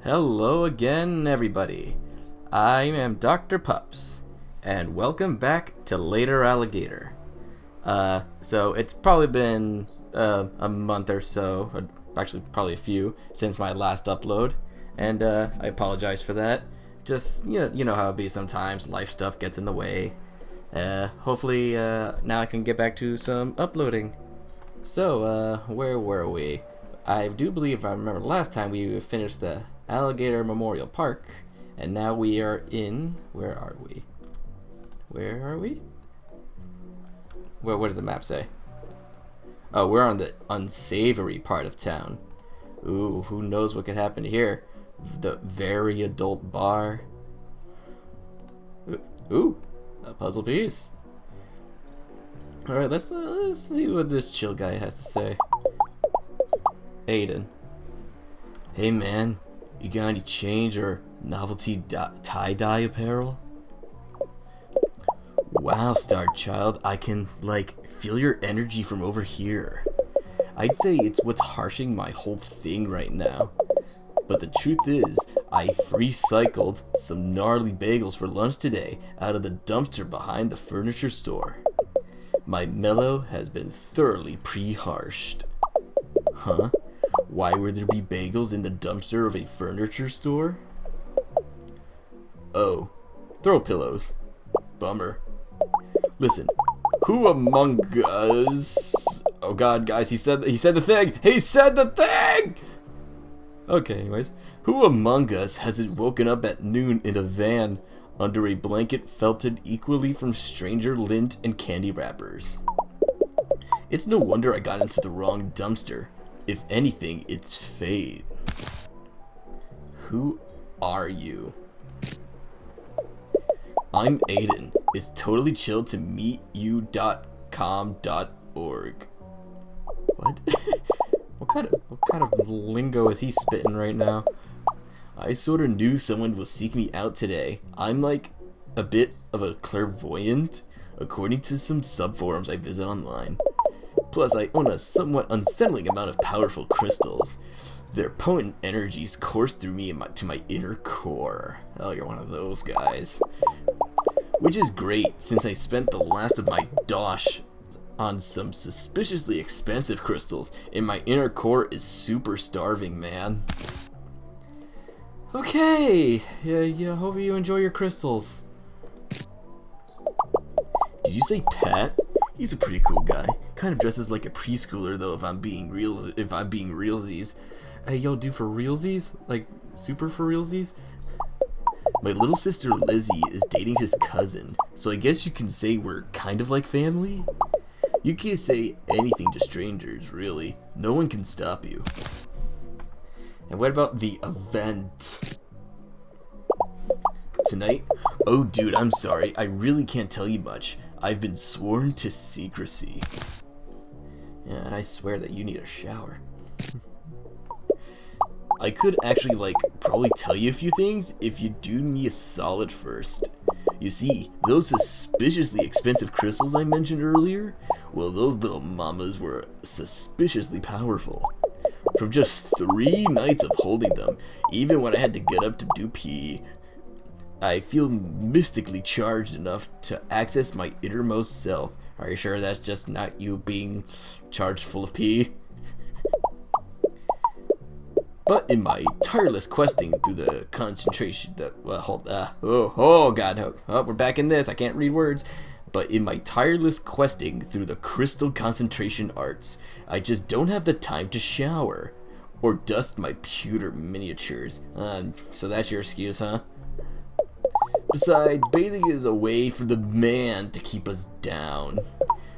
Hello again, everybody. I am Dr. Pups, and welcome back to Later Alligator. So it's probably been a month or so, actually probably a few, since my last upload, and I apologize for that. Just, you know how it be sometimes, life stuff gets in the way. Hopefully now I can get back to some uploading. So, where were we? I do believe, if I remember last time, we finished the Alligator Memorial Park, and now we are in, where are we? What does the map say? Oh, we're on the unsavory part of town. Ooh, who knows what could happen here? The very adult bar. Ooh, a puzzle piece. Alright, let's see what this chill guy has to say. Aiden. Hey man, you got any change or novelty tie-dye apparel? Wow, Star Child, I can, feel your energy from over here. I'd say it's what's harshing my whole thing right now. But the truth is, I recycled some gnarly bagels for lunch today out of the dumpster behind the furniture store. My mellow has been thoroughly pre-harshed. Huh? Why would there be bagels in the dumpster of a furniture store? Oh, throw pillows. Bummer. Listen, who among us... Oh god, guys, he said the thing! He said the thing! Okay, anyways. Who among us hasn't woken up at noon in a van under a blanket felted equally from stranger lint and candy wrappers? It's no wonder I got into the wrong dumpster. If anything, it's fate. Who are you? I'm Aiden. It's totally chill to meet you.com.org. What? what kind of lingo is he spitting right now? I sorta knew someone will seek me out today. I'm like a bit of a clairvoyant, according to some subforums I visit online. Plus, I own a somewhat unsettling amount of powerful crystals. Their potent energies course through me to my inner core. Oh, you're one of those guys. Which is great, since I spent the last of my dosh on some suspiciously expensive crystals, and my inner core is super starving, man. Okay, yeah, hope you enjoy your crystals. Did you say Pat? He's a pretty cool guy. Kind of dresses like a preschooler though, if I'm being realsies. Hey, y'all do for realsies? Like super for realsies? My little sister Lizzie is dating his cousin, so I guess you can say we're kind of like family. You can't say anything to strangers, really. No one can stop you. And what about the event? Tonight? Oh dude, I'm sorry. I really can't tell you much. I've been sworn to secrecy. Yeah, and I swear that you need a shower. I could actually, probably tell you a few things if you do me a solid first. You see, those suspiciously expensive crystals I mentioned earlier? Well, those little mamas were suspiciously powerful. From just 3 nights of holding them, even when I had to get up to do pee, I feel mystically charged enough to access my innermost self. Are you sure that's just not you being charged full of pee? But in my tireless questing through the concentration, we're back in this. I can't read words. But in my tireless questing through the crystal concentration arts, I just don't have the time to shower or dust my pewter miniatures. So that's your excuse, huh? Besides, bathing is a way for the man to keep us down.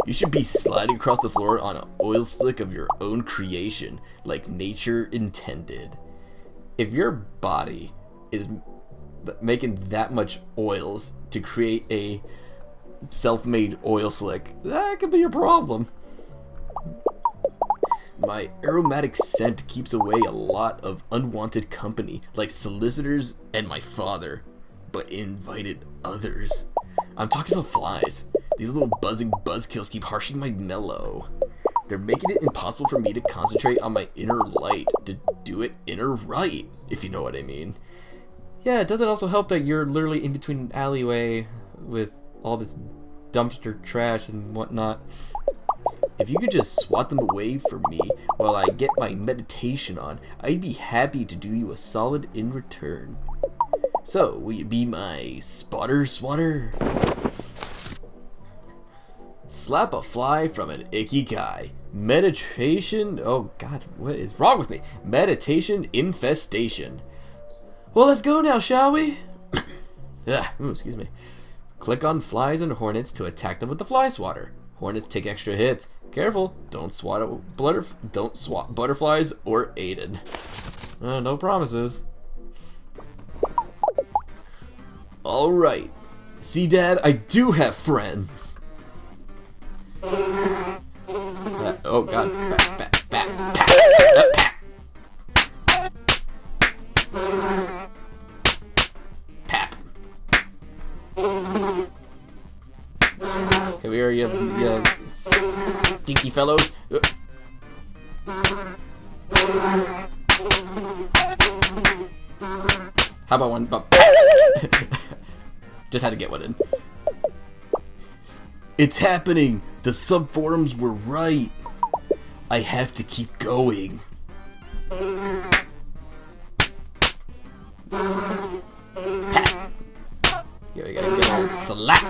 You should be sliding across the floor on an oil slick of your own creation, like nature intended. If your body is making that much oils to create a self-made oil slick, that could be a problem. My aromatic scent keeps away a lot of unwanted company, like solicitors and my father, but invited others. I'm talking about flies. These little buzzing buzzkills keep harshing my mellow. They're making it impossible for me to concentrate on my inner light, to do it inner right, if you know what I mean. Yeah, does it also help that you're literally in between an alleyway with all this dumpster trash and whatnot? If you could just swat them away from me while I get my meditation on, I'd be happy to do you a solid in return. So, will you be my spotter swatter? Slap a fly from an icky guy. Meditation? Oh god, what is wrong with me? Meditation infestation. Well, let's go now, shall we? Excuse me. Click on flies and hornets to attack them with the fly swatter. Hornets take extra hits. Careful, don't swat butterflies or Aiden. No promises. Alright. See, Dad, I do have friends. Oh god. Pap. Come here, you stinky fellows. How about one? Just had to get one in. It's happening! The subforums were right! I have to keep going. Ha. Here we go, get a slap!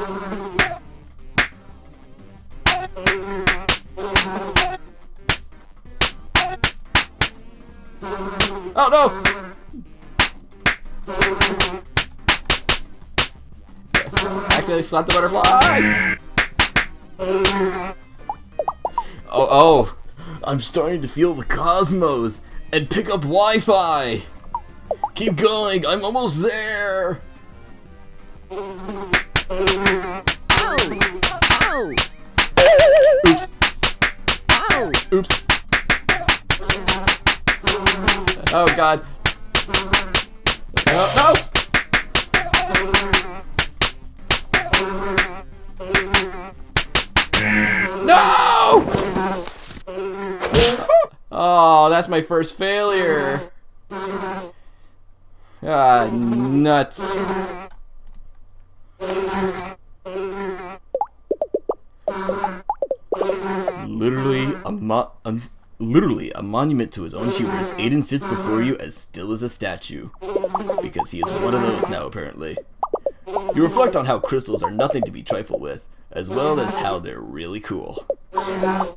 Oh no! Accidentally slapped the butterfly! Oh, I'm starting to feel the cosmos and pick up Wi-Fi. Keep going, I'm almost there. Ow! Ow! Oops. Ow! Oops. Oh god. No! No! Oh, that's my first failure. Ah, nuts. Literally a monument to his own hubris, Aiden sits before you as still as a statue. Because he is one of those now, apparently. You reflect on how crystals are nothing to be trifled with, as well as how they're really cool.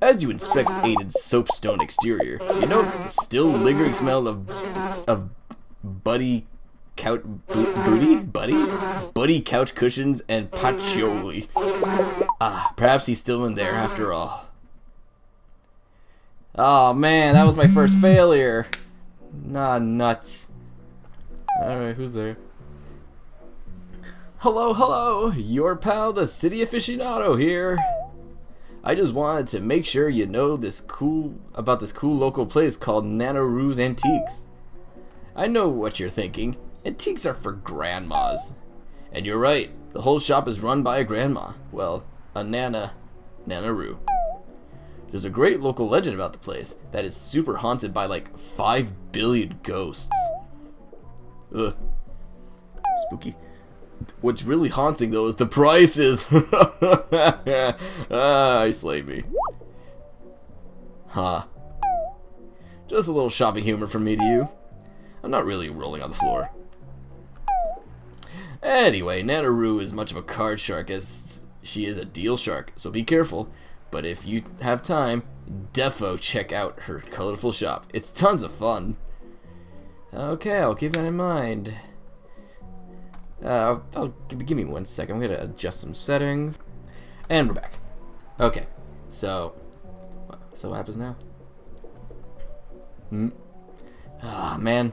As you inspect Aiden's soapstone exterior, you note the still lingering smell of buddy couch cushions and patchouli. Ah, perhaps he's still in there after all. Oh man, that was my first failure. Nah, nuts. Alright, who's there? Hello, your pal, the city aficionado here. I just wanted to make sure you know about this cool local place called Nana Rue's Antiques. I know what you're thinking. Antiques are for grandmas. And you're right, the whole shop is run by a grandma. Well, a Nana Rue. There's a great local legend about the place that is super haunted by like 5 billion ghosts. Ugh. Spooky. What's really haunting though is the prices. You slay me. Huh. Just a little shopping humor from me to you. I'm not really rolling on the floor. Anyway, Nana Rue is much of a card shark as she is a deal shark, so be careful. But if you have time, defo check out her colorful shop. It's tons of fun. Okay, I'll keep that in mind. Give me 1 second. I'm gonna adjust some settings, and we're back. Okay, so what happens now? Ah, man.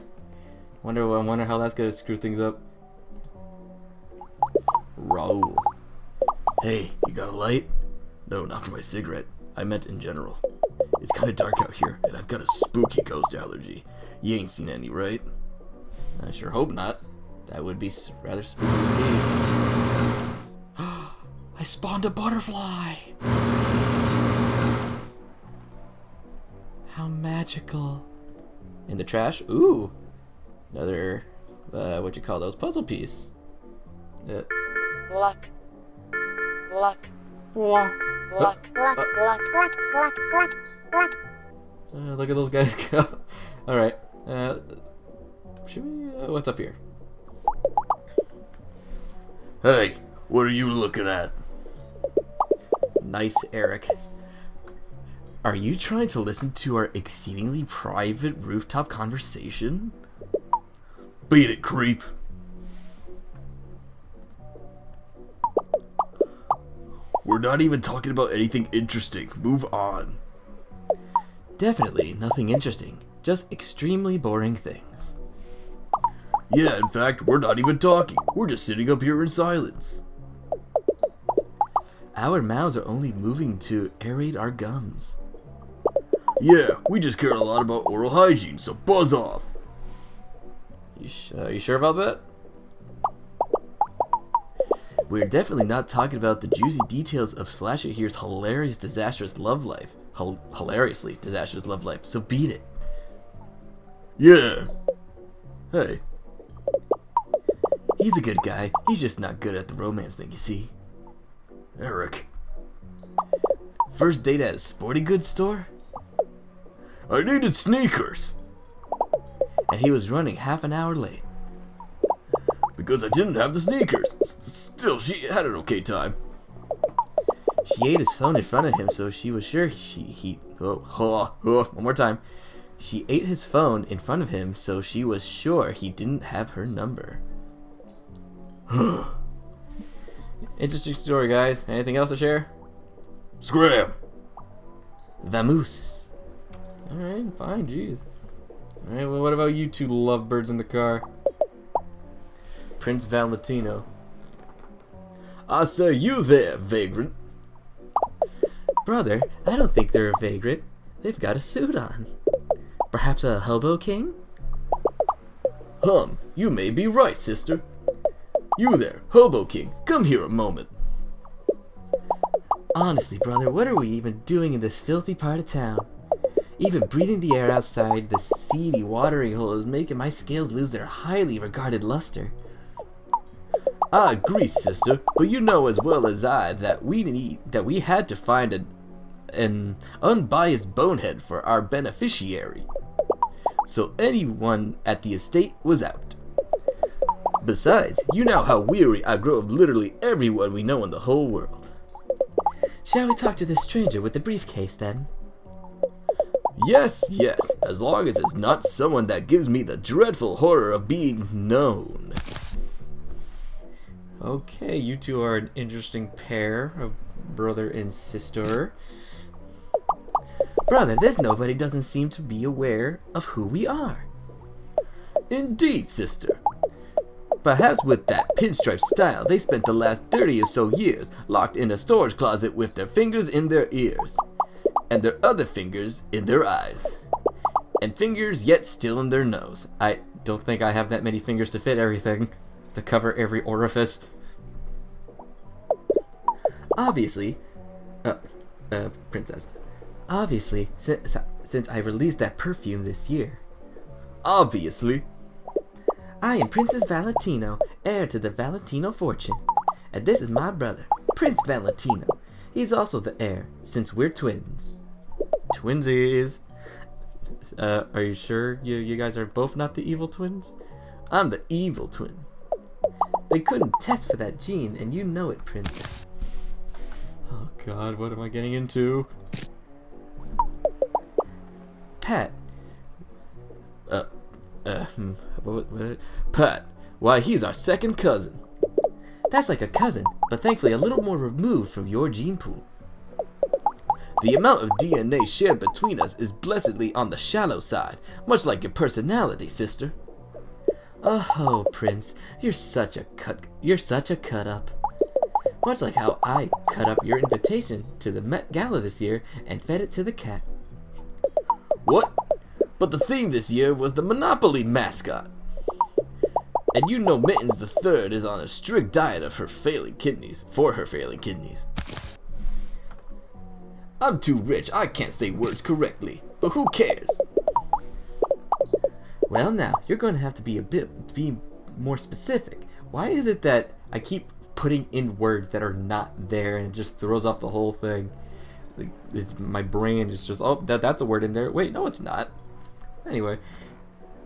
Wonder how that's gonna screw things up. Raul. Hey, you got a light? No, not for my cigarette. I meant in general. It's kind of dark out here, and I've got a spooky ghost allergy. You ain't seen any, right? I sure hope not. That would be rather spooky indeed. I spawned a butterfly! How magical. In the trash? Ooh. Another, what you call those? Puzzle piece. Luck. Luck. Luck. Luck. Look at those guys go. Alright. Should we, what's up here? Hey, what are you looking at? Nice, Eric. Are you trying to listen to our exceedingly private rooftop conversation? Beat it, creep. We're not even talking about anything interesting. Move on. Definitely nothing interesting. Just extremely boring things. Yeah, in fact, we're not even talking. We're just sitting up here in silence. Our mouths are only moving to aerate our gums. Yeah, we just care a lot about oral hygiene, so buzz off. You sure about that? We're definitely not talking about the juicy details of Slasher here's hilarious, disastrous love life. Hilariously disastrous love life. So beat it. Yeah. Hey. He's a good guy. He's just not good at the romance thing, you see. Eric. First date at a sporting goods store? I needed sneakers. And he was running half an hour late. Because I didn't have the sneakers. Still, she had an okay time. She ate his phone in front of him, so she was sure one more time. She ate his phone in front of him, so she was sure he didn't have her number. Interesting story, guys. Anything else to share? Scram. Vamoose. Alright, fine, jeez. Alright, well, what about you two lovebirds in the car? Prince Valentino. I say you there, vagrant. Brother, I don't think they're a vagrant. They've got a suit on. Perhaps a hobo king? You may be right, sister. You there, hobo king, come here a moment. Honestly, brother, what are we even doing in this filthy part of town? Even breathing the air outside the seedy watering hole is making my scales lose their highly regarded luster. I agree, sister, but you know as well as I that we had to find an unbiased bonehead for our beneficiary. So anyone at the estate was out. Besides, you know how weary I grow of literally everyone we know in the whole world. Shall we talk to this stranger with the briefcase then? Yes, as long as it's not someone that gives me the dreadful horror of being known. Okay, you two are an interesting pair of brother and sister. Brother, this nobody doesn't seem to be aware of who we are. Indeed, sister. Perhaps with that pinstripe style, they spent the last 30 or so years locked in a storage closet with their fingers in their ears, and their other fingers in their eyes, and fingers yet still in their nose. I don't think I have that many fingers to fit everything, to cover every orifice. Obviously, princess. Obviously, since I released that perfume this year. Obviously. I am Princess Valentino, heir to the Valentino fortune. And this is my brother, Prince Valentino. He's also the heir, since we're twins. Twinsies. Are you sure you guys are both not the evil twins? I'm the evil twin. They couldn't test for that gene, and you know it, Prince. Oh God, what am I getting into? Pat. Pat. Why, he's our second cousin. That's like a cousin, but thankfully a little more removed from your gene pool. The amount of DNA shared between us is blessedly on the shallow side, much like your personality, sister. Oh, Prince, you're such a cut up. Much like how I cut up your invitation to the Met Gala this year and fed it to the cat. What? But the theme this year was the Monopoly mascot. And you know Mittens the Third is on a strict diet of her failing kidneys. I'm too rich, I can't say words correctly. but who cares? Well, now you're going to have to be more specific. Why is it that I keep putting in words that are not there and it just throws off the whole thing? Like, my brain is just, oh, that's a word in there. Wait, no, it's not. Anyway,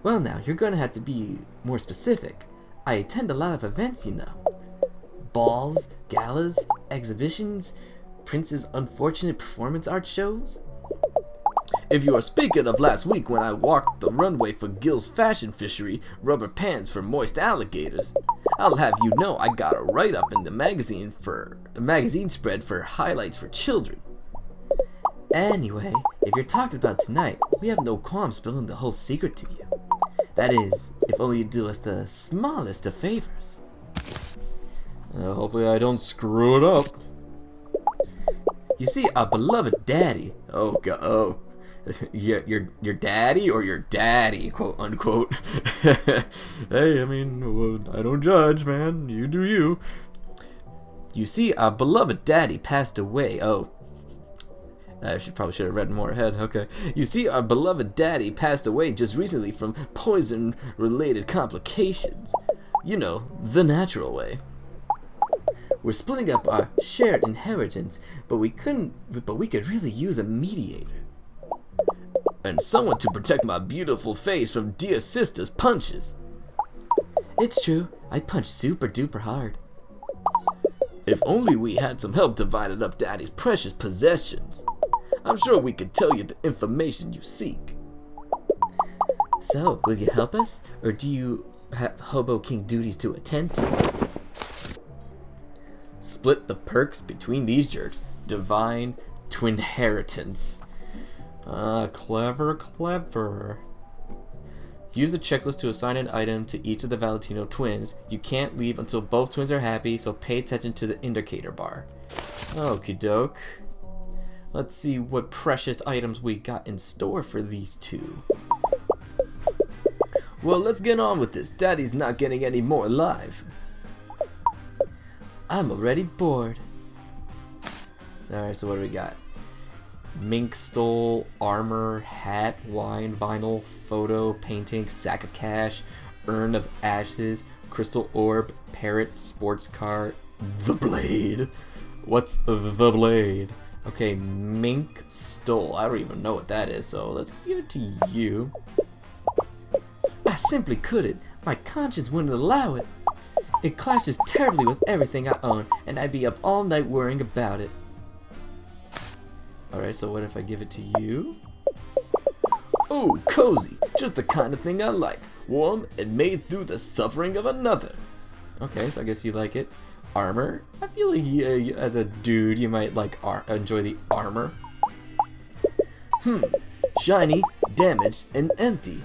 well, now you're going to have to be more specific. I attend a lot of events, you know. Balls, galas, exhibitions, Prince's unfortunate performance art shows. If you are speaking of last week when I walked the runway for Gil's fashion fishery, rubber pants for moist alligators, I'll have you know I got a write-up in the magazine spread for highlights for children. Anyway, if you're talking about tonight, we have no qualms spilling the whole secret to you. That is, if only you do us the smallest of favors. Hopefully I don't screw it up. You see, our beloved daddy. Oh god, oh. Your daddy or your daddy, quote unquote. Hey, I mean, well, I don't judge, man. You do you. You see, our beloved daddy passed away. Oh, I probably should have read more ahead. Okay. You see, our beloved daddy passed away just recently from poison-related complications. You know, the natural way. We're splitting up our shared inheritance, but we could really use a mediator. And someone to protect my beautiful face from dear sister's punches. It's true, I punch super duper hard. If only we had some help dividing up Daddy's precious possessions. I'm sure we could tell you the information you seek. So, will you help us? Or do you have Hobo King duties to attend to? Split the perks between these jerks. Divine twinheritance. Clever, clever. Use the checklist to assign an item to each of the Valentino twins. You can't leave until both twins are happy, so pay attention to the indicator bar. Okie doke. Let's see what precious items we got in store for these two. Well, let's get on with this. Daddy's not getting any more alive. I'm already bored. Alright, so what do we got? Mink stole, armor, hat, wine, vinyl, photo, painting, sack of cash, urn of ashes, crystal orb, parrot, sports car, the blade. What's the blade? Okay, mink stole. I don't even know what that is, so let's give it to you. I simply couldn't. My conscience wouldn't allow it. It clashes terribly with everything I own, and I'd be up all night worrying about it. Alright, so what if I give it to you? Oh, cozy. Just the kind of thing I like. Warm and made through the suffering of another. Okay, so I guess you like it. Armor. I feel like as a dude, you might like enjoy the armor. Shiny, damaged, and empty.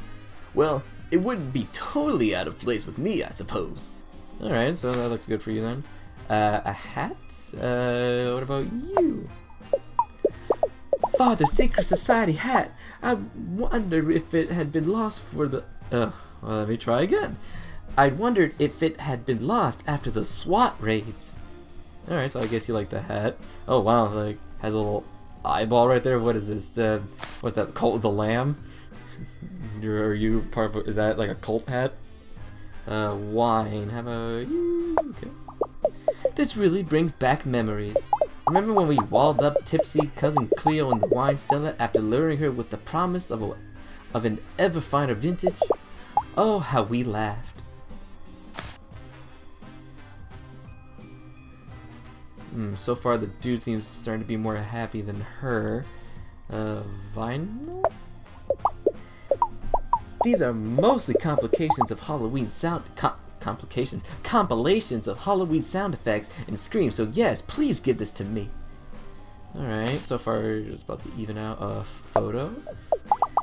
Well, it wouldn't be totally out of place with me, I suppose. Alright, so that looks good for you then. A hat? What about you? Father's Secret Society hat. I wonder if it had been lost for the... well, let me try again. I wondered if it had been lost after the SWAT raids. Alright, so I guess you like the hat. Oh wow, like, has a little eyeball right there. What is this? What's that, Cult of the Lamb? Are you part of... Is that like a cult hat? Wine. How about you? Okay. This really brings back memories. Remember when we walled up tipsy cousin Cleo in the wine cellar after luring her with the promise of an ever finer vintage? Oh, how we laughed. So far the dude seems starting to be more happy than her. Vinyl? These are mostly complications of Halloween compilations of Halloween sound effects and screams, so yes, please give this to me. Alright, so far it's about to even out. A photo?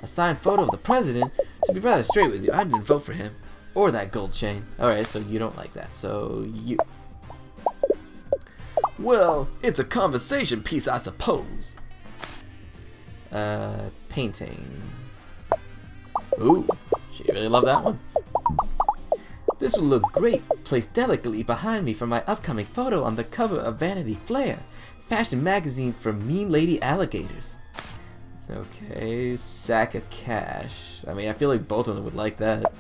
A signed photo of the president? To be rather straight with you, I didn't vote for him. Or that gold chain. Alright, so you don't like that, so you... Well, it's a conversation piece, I suppose. Painting. Ooh, she really loved that one. This will look great, placed delicately behind me for my upcoming photo on the cover of Vanity Fair, fashion magazine for mean lady alligators. Okay, sack of cash. I mean, I feel like both of them would like that.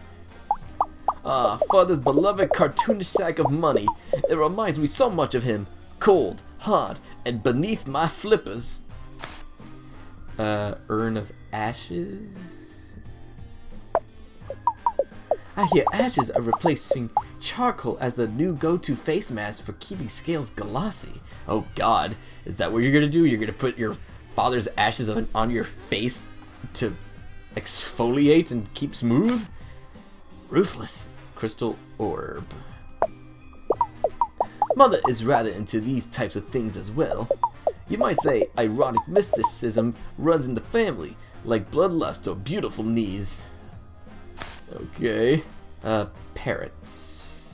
Ah, father's beloved cartoonish sack of money. It reminds me so much of him. Cold, hard, and beneath my flippers. Urn of ashes? I hear ashes are replacing charcoal as the new go-to face mask for keeping scales glossy. Oh god, is that what you're gonna do? You're gonna put your father's ashes on your face to exfoliate and keep smooth? Ruthless. Crystal orb. Mother is rather into these types of things as well. You might say ironic mysticism runs in the family, like bloodlust or beautiful knees. Okay. Parrots.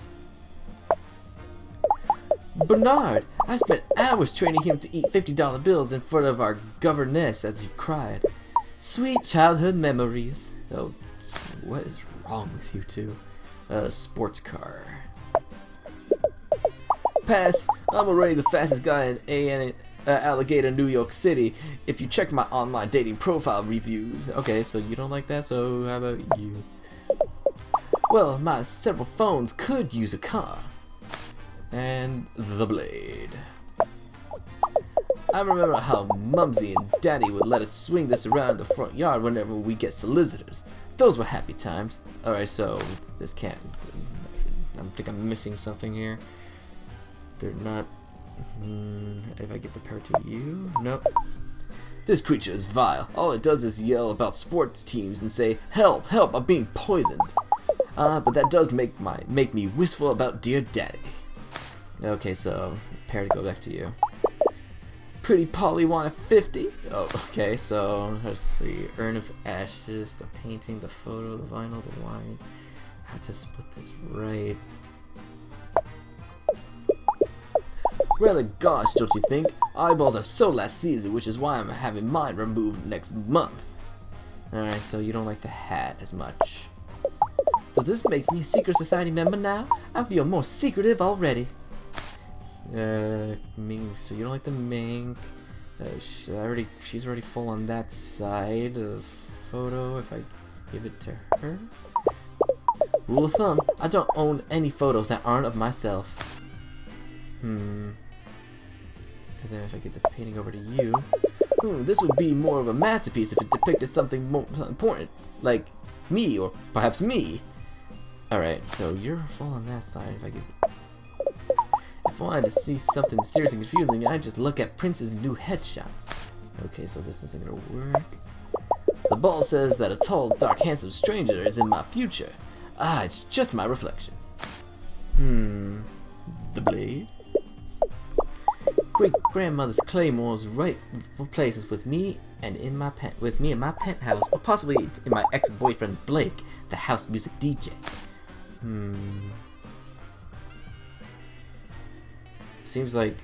Bernard, I spent hours training him to eat $50 bills in front of our governess as he cried. Sweet childhood memories. Oh, what is wrong with you two? Sports car. Pass. I'm already the fastest guy in Alligator, New York City. If you check my online dating profile reviews. Okay, so you don't like that, so how about you? Well, my several phones could use a car. And the blade. I remember how Mumsy and Daddy would let us swing this around in the front yard whenever we get solicitors. Those were happy times. Alright, so this can't... I think I'm missing something here. They're not... if I give the parrot to you? Nope. This creature is vile. All it does is yell about sports teams and say, help, help, I'm being poisoned. But that does make me wistful about dear Daddy. Okay, so, parrot, go back to you. Pretty Polly want a 50? Oh, okay, so, let's see. Urn of ashes, the painting, the photo, the vinyl, the wine. I have to split this right. Rather gosh, don't you think? Eyeballs are so last season, which is why I'm having mine removed next month. Alright, so you don't like the hat as much. Does this make me a secret society member now? I feel more secretive already. Mink, so you don't like the mink. She's already full on that side. The photo, if I give it to her. Rule of thumb, I don't own any photos that aren't of myself. And then if I get the painting over to you. This would be more of a masterpiece if it depicted something more important. Like me, or perhaps me. Alright, so you're full on that side. If I wanted to see something mysterious and confusing, I'd just look at Prince's new headshots. Okay, so this isn't gonna work. The ball says that a tall, dark, handsome stranger is in my future. Ah, it's just my reflection. The blade? Great-grandmother's claymores right for places with me and in my penthouse, or possibly in my ex-boyfriend Blake, the house music DJ. Seems like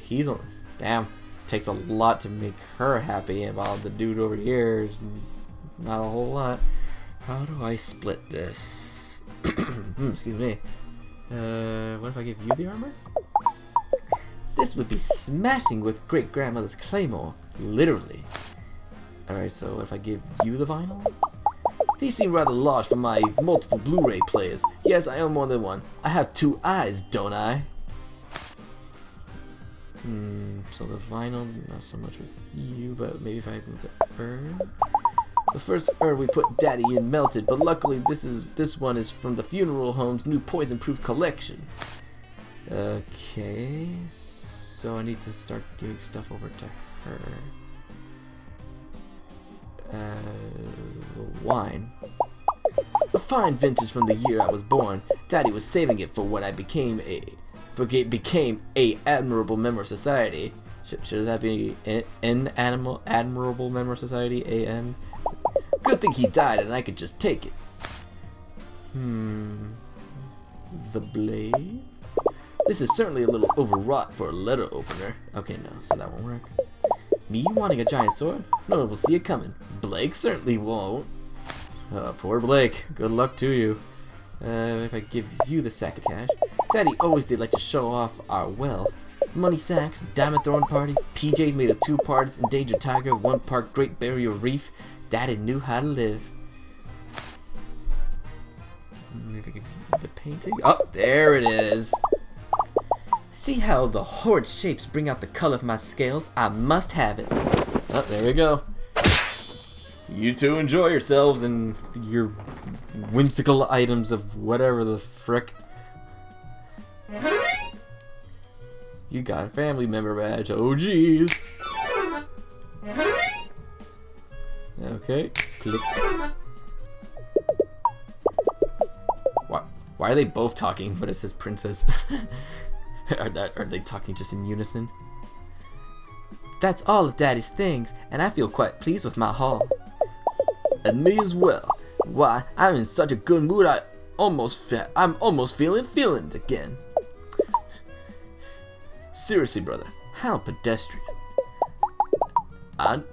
he's on. Damn, takes a lot to make her happy, and while the dude over here is not a whole lot. How do I split this? Excuse me. What if I give you the armor? This would be smashing with great-grandmother's claymore, literally. Alright, so if I give you the vinyl? These seem rather large for my multiple Blu-ray players. Yes, I own more than one. I have 2 eyes, don't I? So the vinyl, not so much with you, but maybe if I move the urn. The first urn we put Daddy in melted, but luckily this one is from the funeral home's new poison-proof collection. Okay, so I need to start giving stuff over to her. Wine. A fine vintage from the year I was born. Daddy was saving it for when I became a admirable member of society. Should that be an admirable member of society? A-N? Good thing he died and I could just take it. The blade? This is certainly a little overwrought for a letter opener. Okay, no, so that won't work. Me wanting a giant sword? No one will see it coming. Blake certainly won't. Poor Blake. Good luck to you. If I give you the sack of cash. Daddy always did like to show off our wealth. Money sacks, diamond throwing parties, PJs made of 2 parts endangered tiger, 1 part Great Barrier Reef. Daddy knew how to live. The painting. Oh, there it is. See how the horrid shapes bring out the color of my scales? I must have it. Oh, there we go. You two enjoy yourselves and your whimsical items of whatever the frick. You got a family member badge. Oh, geez. Okay. Click. Why are they both talking, but it says princess? Are they talking just in unison? That's all of Daddy's things, and I feel quite pleased with my haul. And me as well. Why, I'm in such a good mood I'm almost feeling it again. Seriously, brother, how pedestrian. I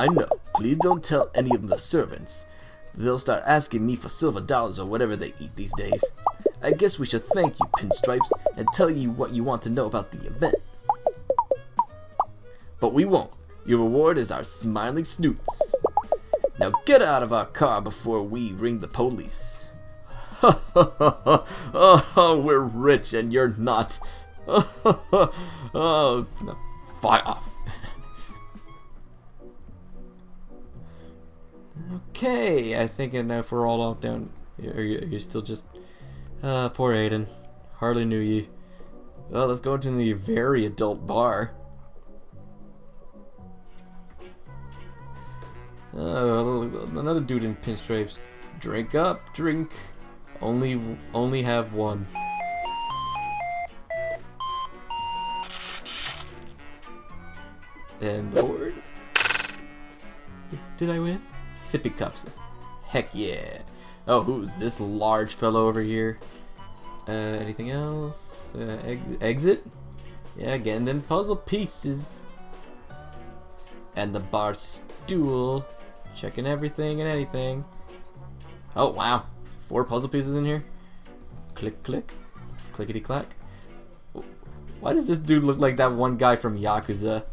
know. Please don't tell any of the servants. They'll start asking me for silver dollars or whatever they eat these days. I guess we should thank you, Pinstripes, and tell you what you want to know about the event. But we won't. Your reward is our smiling snoots. Now get out of our car before we ring the police. Oh, we're rich and you're not. Oh, no, fuck off. Okay, I think if we're all off down, are you still just, poor Aiden. Hardly knew ye. Well, let's go to the very adult bar. Another dude in pinstripes. Drink up, drink. Only have one. And board. Did I win? Sippy cups. Heck yeah. Oh, who's this large fellow over here? Anything else? Exit? Yeah, getting them puzzle pieces. And the bar stool. Checking everything and anything. Oh, wow. 4 puzzle pieces in here. Click, click. Clickety clack. Why does this dude look like that one guy from Yakuza?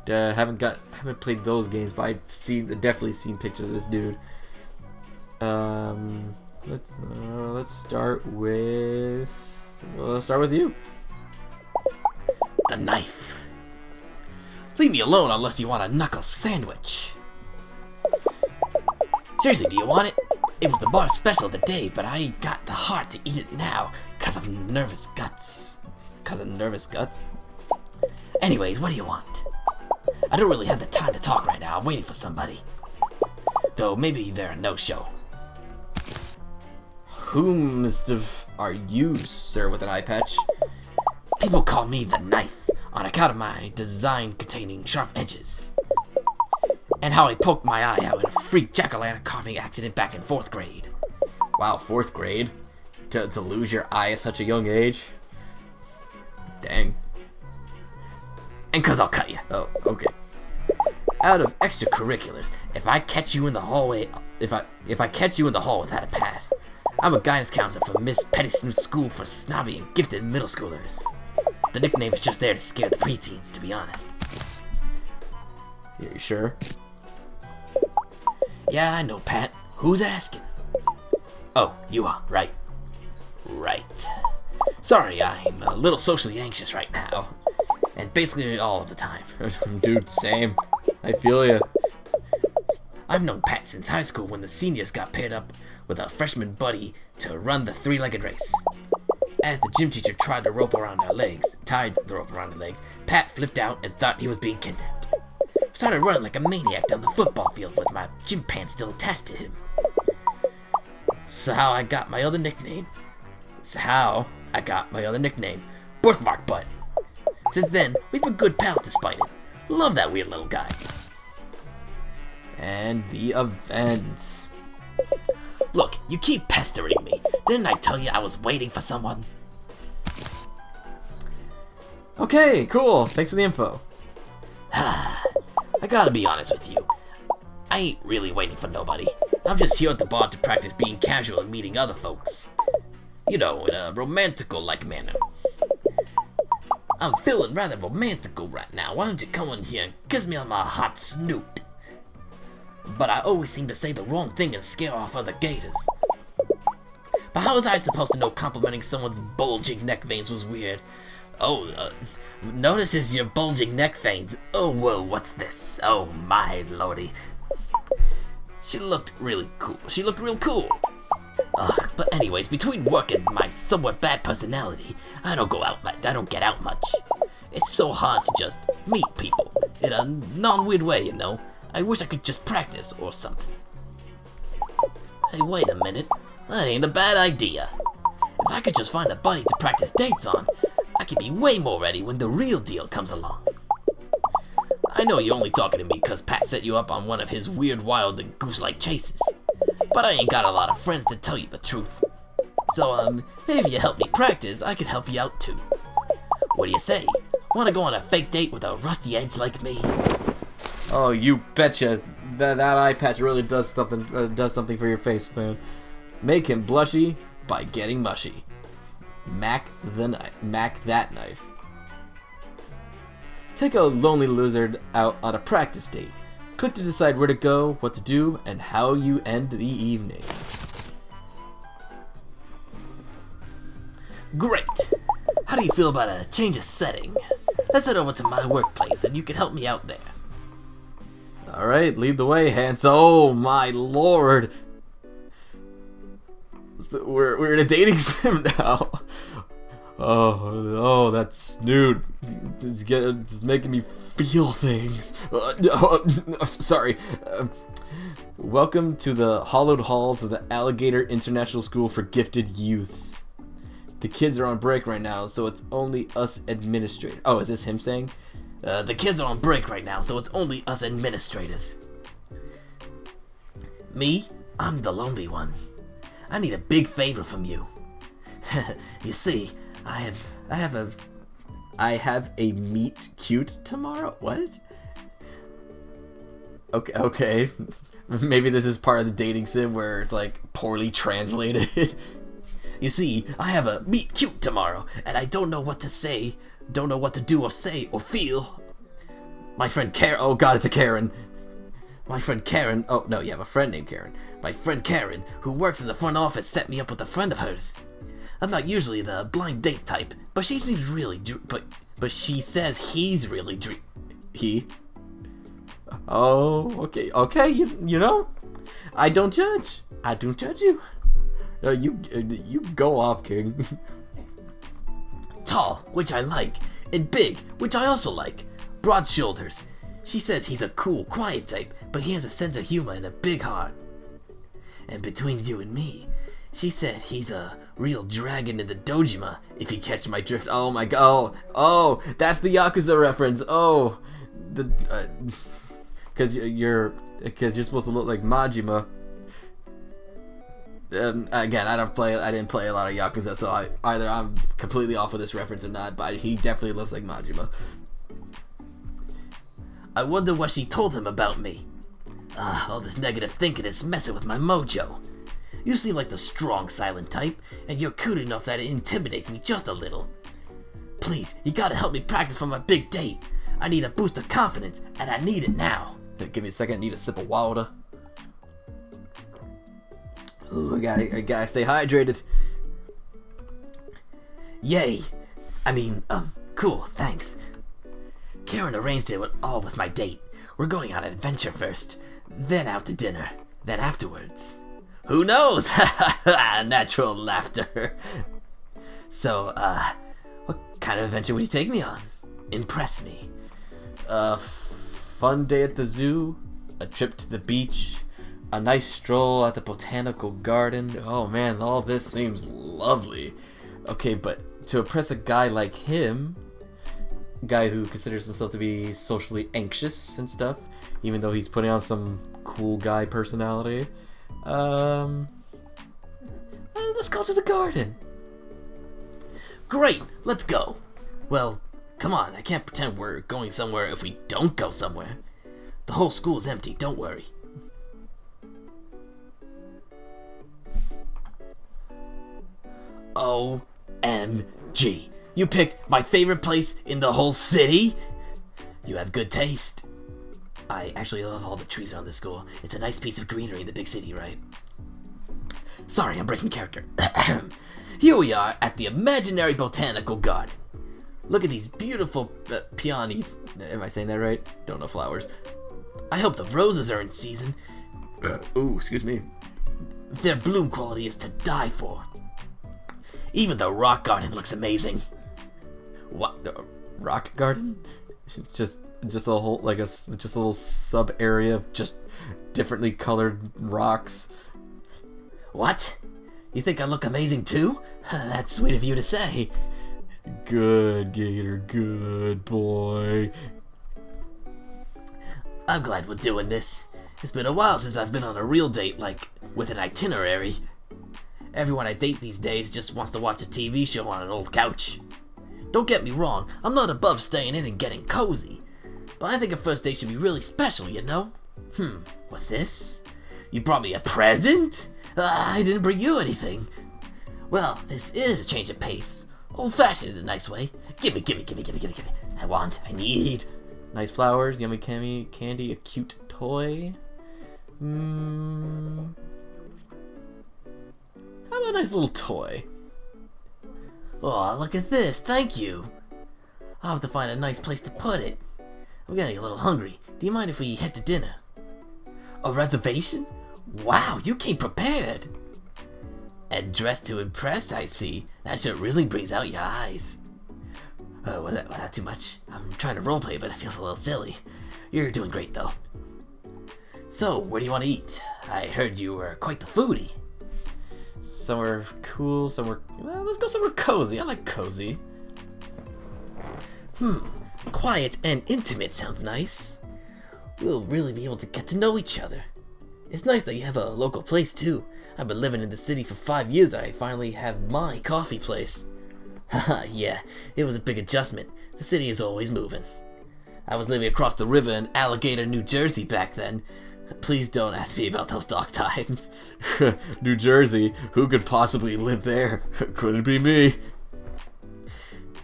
Haven't played those games, but I've definitely seen pictures of this dude. Let's start with. Well, let's start with you. The knife. Leave me alone unless you want a knuckle sandwich. Seriously, do you want it? It was the bar special of the day, but I ain't got the heart to eat it now, cause of nervous guts. Anyways, what do you want? I don't really have the time to talk right now. I'm waiting for somebody. Though maybe they're a no-show. Whom are you, sir, with an eye patch? People call me the Knife on account of my design containing sharp edges. And how I poked my eye out in a freak jack-o'-lantern carving accident back in 4th grade. Wow, 4th grade? To lose your eye at such a young age? Dang. And cause I'll cut you. Oh, okay. Out of extracurriculars, if I catch you in the hallway, if I catch you in the hall without a pass, I'm a guidance counselor for Miss Pettison's School for Snobby and Gifted Middle Schoolers. The nickname is just there to scare the preteens, to be honest. You sure? Yeah, I know, Pat. Who's asking? Oh, you are, right. Right. Sorry, I'm a little socially anxious right now. And basically all of the time. Dude, same. I feel ya. I've known Pat since high school when the seniors got paired up with a freshman buddy to run the 3-legged race. As the gym teacher tied the rope around their legs, Pat flipped out and thought he was being kidnapped. Started running like a maniac down the football field with my gym pants still attached to him. So how I got my other nickname, Birthmark Butt. Since then, we've been good pals despite it. Love that weird little guy. And the event. Look, you keep pestering me. Didn't I tell you I was waiting for someone? Okay, cool. Thanks for the info. I gotta be honest with you. I ain't really waiting for nobody. I'm just here at the bar to practice being casual and meeting other folks. You know, in a romantical-like manner. I'm feeling rather romantical right now. Why don't you come in here and kiss me on my hot snoot? But I always seem to say the wrong thing and scare off other gators. But how was I supposed to know complimenting someone's bulging neck veins was weird? Oh, notices your bulging neck veins. Oh, whoa, what's this? Oh, my lordy. She looked really cool. She looked real cool. Ugh, but anyways, between work and my somewhat bad personality, I don't get out much. It's so hard to just meet people in a non-weird way, you know. I wish I could just practice or something. Hey, wait a minute. That ain't a bad idea. If I could just find a buddy to practice dates on, I could be way more ready when the real deal comes along. I know you're only talking to me because Pat set you up on one of his weird, wild, and goose-like chases. But I ain't got a lot of friends to tell you the truth. So, maybe if you help me practice, I could help you out too. What do you say? Want to go on a fake date with a rusty edge like me? Oh, you betcha. That eye patch really does something for your face, man. Make him blushy by getting mushy. Mac that knife. Take a lonely lizard out on a practice date. Click to decide where to go, what to do, and how you end the evening. Great! How do you feel about a change of setting? Let's head over to my workplace and you can help me out there. Alright, lead the way, Hans. Oh my lord! So we're in a dating sim now. Oh, that snoot. It's making me feel things. Sorry. Welcome to the hallowed halls of the Alligator International School for Gifted Youths. The kids are on break right now, so it's only us administrators. Oh, is this him saying? The kids are on break right now, so it's only us administrators. Me? I'm the lonely one. I need a big favor from you. You see, I have a meet cute tomorrow. What? Okay. Maybe this is part of the dating sim where it's like poorly translated. You see, I have a meet cute tomorrow, and I don't know what to say, don't know what to do or say or feel. My friend Karen, oh god, it's a Karen. My friend Karen, oh no, you have a friend named Karen. My friend Karen, who works in the front office, set me up with a friend of hers. I'm not usually the blind date type, but she seems really, but she says he's really he? Oh, okay, you know, I don't judge you. You go off, King. Tall, which I like, and big, which I also like. Broad shoulders. She says he's a cool, quiet type, but he has a sense of humor and a big heart. And between you and me, she said he's a real dragon in the Dojima, if you catch my drift. Oh my god. Oh, that's the Yakuza reference. Oh, because you're supposed to look like Majima. Again, I didn't play a lot of Yakuza, so either I'm completely off with this reference or not, but he definitely looks like Majima. I wonder what she told him about me. All this negative thinking is messing with my mojo. You seem like the strong, silent type, and you're cute enough that it intimidates me just a little. Please, you gotta help me practice for my big date. I need a boost of confidence, and I need it now. Give me a second, I need a sip of water. Ooh, I gotta stay hydrated. Yay. Cool, thanks. Karen arranged it all with my date. We're going on an adventure first, then out to dinner, then afterwards. Who knows? Natural laughter. So, what kind of adventure would you take me on? Impress me. Fun day at the zoo, a trip to the beach, a nice stroll at the botanical garden. Oh man, all this seems lovely. Okay, but to impress a guy like him, a guy who considers himself to be socially anxious and stuff, even though he's putting on some cool guy personality, let's go to the garden. Great, let's go. Well, come on, I can't pretend we're going somewhere if we don't go somewhere. The whole school is empty, don't worry. OMG. You picked my favorite place in the whole city? You have good taste. I actually love all the trees around the school. It's a nice piece of greenery in the big city, right? Sorry, I'm breaking character. Here we are at the imaginary botanical garden. Look at these beautiful peonies. Am I saying that right? Don't know flowers. I hope the roses are in season. Ooh, excuse me. Their bloom quality is to die for. Even the rock garden looks amazing. What? Rock garden? Just a whole just a little sub area of just differently colored rocks. What? You think I look amazing too? That's sweet of you to say. Good, Gator, good boy. I'm glad we're doing this. It's been a while since I've been on a real date, like, with an itinerary. Everyone I date these days just wants to watch a TV show on an old couch. Don't get me wrong, I'm not above staying in and getting cozy. But I think a first date should be really special, you know? What's this? You brought me a present? I didn't bring you anything. Well, this is a change of pace. Old-fashioned in a nice way. Gimme. I want, I need. Nice flowers, yummy candy, a cute toy. How about a nice little toy? Oh, look at this, thank you. I'll have to find a nice place to put it. I'm getting a little hungry. Do you mind if we head to dinner? A reservation? Wow, you came prepared. And dressed to impress, I see. That shirt really brings out your eyes. Was that too much? I'm trying to roleplay, but it feels a little silly. You're doing great, though. So, where do you want to eat? I heard you were quite the foodie. Somewhere cool, let's go somewhere cozy. I like cozy. Quiet and intimate sounds nice. We'll really be able to get to know each other. It's nice that you have a local place, too. I've been living in the city for 5 years and I finally have my coffee place. Haha, yeah, it was a big adjustment. The city is always moving. I was living across the river in Alligator, New Jersey back then. Please don't ask me about those dark times. New Jersey? Who could possibly live there? Couldn't be me.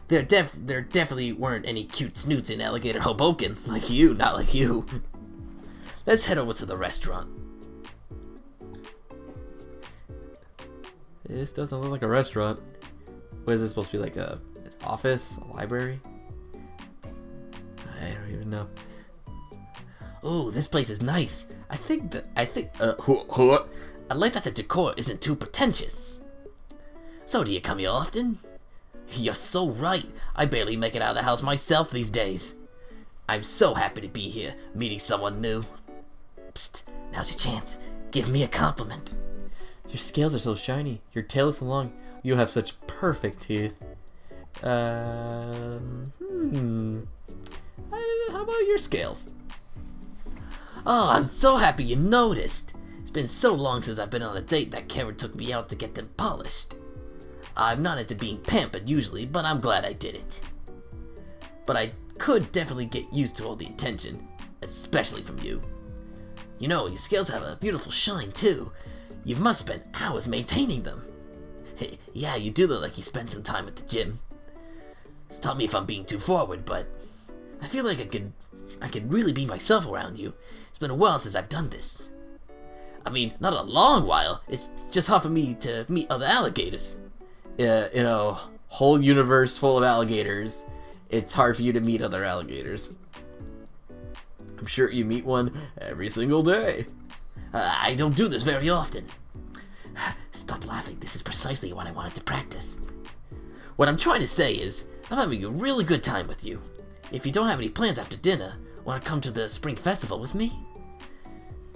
There definitely weren't any cute snoots in Alligator, Hoboken. Like you, not like you. Let's head over to the restaurant. This doesn't look like a restaurant. What is this supposed to be, like an office? A library? I don't even know. Oh, this place is nice. I like that the decor isn't too pretentious. So do you come here often? You're so right. I barely make it out of the house myself these days. I'm so happy to be here, meeting someone new. Psst, now's your chance. Give me a compliment. Your scales are so shiny. Your tail is so long. You have such perfect teeth. How about your scales? Oh, I'm so happy you noticed. It's been so long since I've been on a date that Karen took me out to get them polished. I'm not into being pampered usually, but I'm glad I did it. But I could definitely get used to all the attention, especially from you. You know, your scales have a beautiful shine too. You must spend hours maintaining them. Yeah, you do look like you spend some time at the gym. Stop me if I'm being too forward, but I feel like I could really be myself around you. It's been a while since I've done this. I mean, not a long while. It's just hard for me to meet other alligators. In a whole universe full of alligators, it's hard for you to meet other alligators. I'm sure you meet one every single day. I don't do this very often. Stop laughing. This is precisely what I wanted to practice. What I'm trying to say is, I'm having a really good time with you. If you don't have any plans after dinner, want to come to the Spring Festival with me?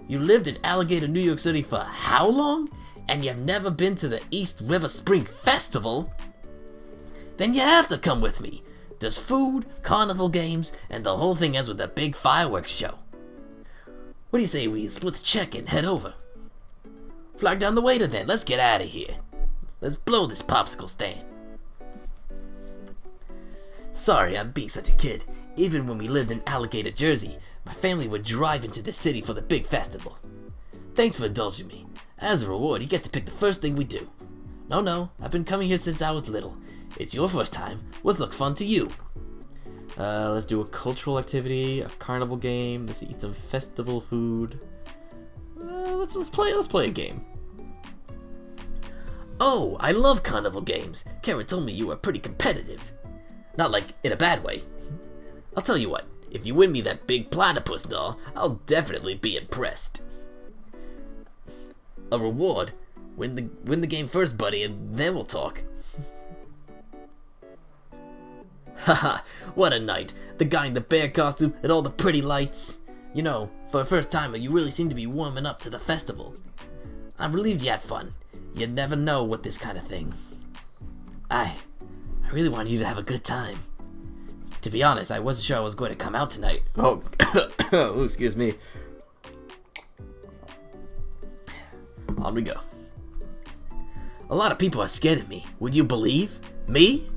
You lived in Alligator, New York City for how long? And you've never been to the East River Spring Festival? Then you have to come with me. There's food, carnival games, and the whole thing ends with a big fireworks show. What do you say we split the check and head over? Flag down the waiter then, let's get out of here. Let's blow this popsicle stand. Sorry, I'm being such a kid. Even when we lived in Alligator, Jersey, my family would drive into the city for the big festival. Thanks for indulging me. As a reward, you get to pick the first thing we do. No, I've been coming here since I was little. It's your first time. What's look fun to you? Let's do a cultural activity, a carnival game. Let's eat some festival food. Let's play a game. Oh, I love carnival games. Kara told me you were pretty competitive. Not like in a bad way. I'll tell you what, if you win me that big platypus doll, I'll definitely be impressed. A reward? Win the game first, buddy, and then we'll talk. Haha, what a night. The guy in the bear costume and all the pretty lights. You know, for a first timer, you really seem to be warming up to the festival. I'm relieved you had fun. You never know with this kind of thing. I really wanted you to have a good time. To be honest, I wasn't sure I was going to come out tonight. Oh, oh, excuse me. On we go. A lot of people are scared of me. Would you believe? Me?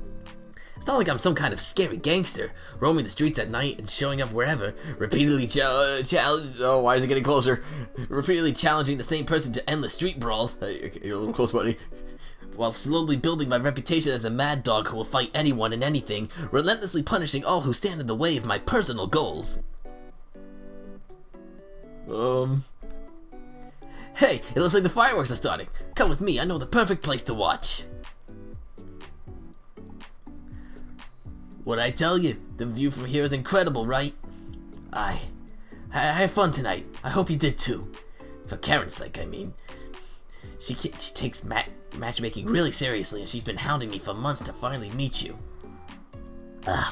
It's not like I'm some kind of scary gangster, roaming the streets at night and showing up wherever, repeatedly oh, why is it getting closer? Repeatedly challenging the same person to endless street brawls. You're a little close, buddy. While slowly building my reputation as a mad dog who will fight anyone and anything, relentlessly punishing all who stand in the way of my personal goals. Hey, it looks like the fireworks are starting. Come with me, I know the perfect place to watch. What'd I tell you? The view from here is incredible, right? I had fun tonight. I hope you did too. For Karen's sake, I mean. She takes matchmaking really seriously, and she's been hounding me for months to finally meet you.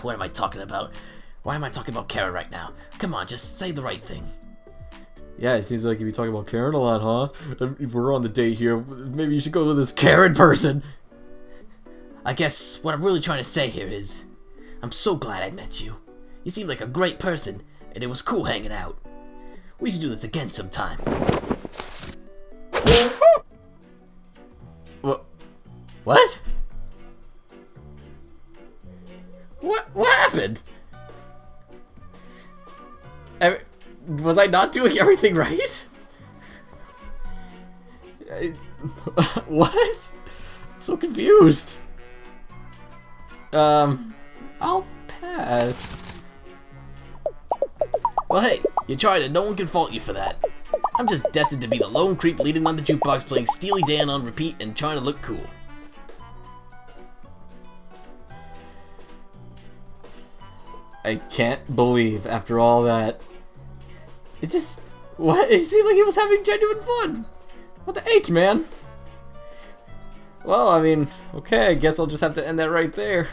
What am I talking about? Why am I talking about Karen right now? Come on, just say the right thing. Yeah, it seems like you'd be talking about Karen a lot, huh? If we're on the date here, maybe you should go with this Karen person. I guess what I'm really trying to say here is, I'm so glad I met you. You seem like a great person, and it was cool hanging out. We should do this again sometime. What? What happened? Was I not doing everything right? What? I'm so confused. I'll pass. Well, hey, you tried it. No one can fault you for that. I'm just destined to be the lone creep leading on the jukebox, playing Steely Dan on repeat and trying to look cool. I can't believe after all that. It just... What? It seemed like he was having genuine fun. What the H, man? Well, I mean, okay, I guess I'll just have to end that right there.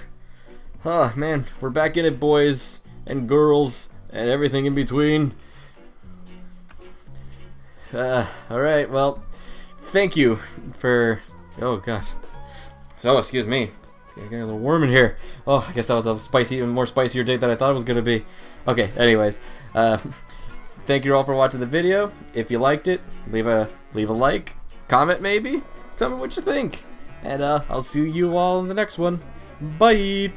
Oh, man, we're back in it, boys and girls and everything in between. Alright, well, thank you for... Oh, gosh. Oh, excuse me. It's getting a little warm in here. Oh, I guess that was a spicy, even more spicier date than I thought it was going to be. Okay, anyways. Thank you all for watching the video. If you liked it, leave a like, comment maybe. Tell me what you think. And I'll see you all in the next one. Bye!